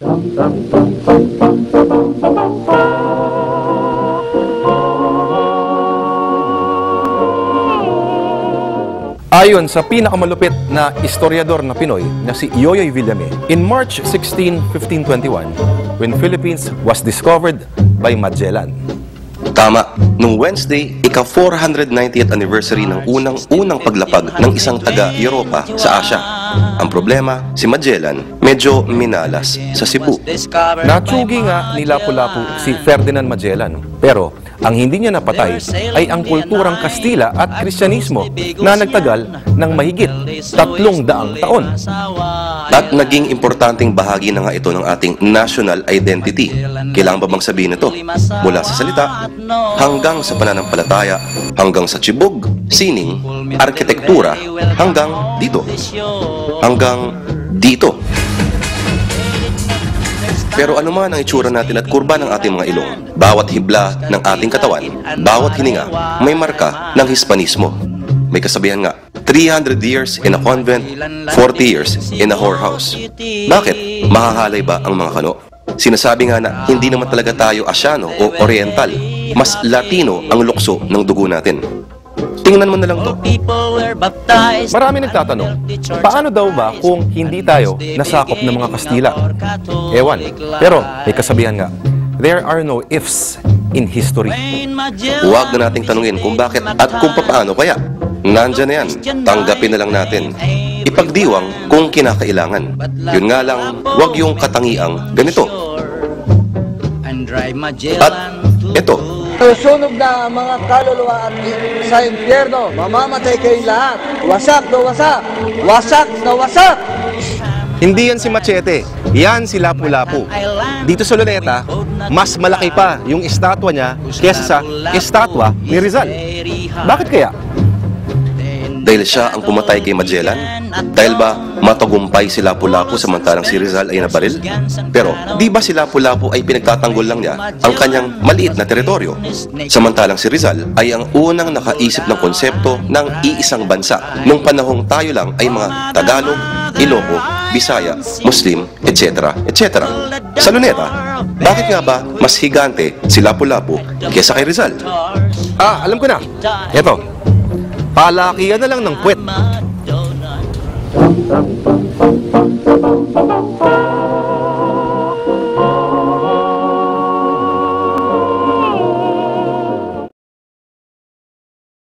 Ayon sa pinakamalupit na historiador na Pinoy na si Yoyoy Villame, in March 16, 1521, when Philippines was discovered by Magellan. Tama, nung Wednesday, ika-490th anniversary ng unang paglapag ng isang taga-Europa sa Asia. Ang problema, si Magellan medyo minalas sa Cebu. Natsugi nga ni Lapu-Lapu si Ferdinand Magellan, pero ang hindi niya napatay ay ang kulturang Kastila at Kristyanismo na nagtagal ng mahigit 300 taon. At naging importanteng bahagi na nga ito ng ating national identity. Kailangan ba bang sabihin ito? Mula sa salita, hanggang sa pananampalataya, hanggang sa tsibog, sining, arkitektura, hanggang dito. Hanggang dito. Pero ano man ang itsura natin at kurba ng ating mga ilong, bawat hibla ng ating katawan, bawat hininga, may marka ng Hispanismo. May kasabihan nga, 300 years in a convent, 40 years in a whorehouse. Bakit? Mahahalay ba ang mga kano? Sinasabi nga na hindi naman talaga tayo Asyano o Oriental. Mas Latino ang lukso ng dugo natin. Tingnan mo na lang to. Marami nagtatanong, paano daw ba kung hindi tayo nasakop ng mga Kastila? Ewan, pero may kasabihan nga, there are no ifs in history. Huwag na nating tanungin kung bakit at kung paano kaya. Nandyan na yan, tanggapin na lang natin. Ipagdiwang kung kinakailangan. Yun nga lang, huwag yung katangiang ganito. At ito, susunog na mga kaluluwa at sa impyerno, mamamatay kayong lahat. Wasak na wasak! Wasak na wasak! Hindi yan si Machete, yan si Lapu-Lapu. Dito sa Luneta, mas malaki pa yung estatwa niya kesa sa estatwa ni Rizal. Bakit kaya? dahil siya ang pumatay kay Magellan? Dahil ba matagumpay si Lapu-Lapu samantalang si Rizal ay nabaril? Pero di ba si Lapu-Lapu ay pinagtatanggol lang niya ang kanyang maliit na teritoryo? Samantalang si Rizal ay ang unang nakaisip ng konsepto ng iisang bansa nung panahong tayo lang ay mga Tagalog, Iloco, Bisaya, Muslim, etc. etc. Sa Luneta, bakit nga ba mas higante si Lapu-Lapu kesa kay Rizal? Alam ko na. Ito. Palakihan na lang ng puwet.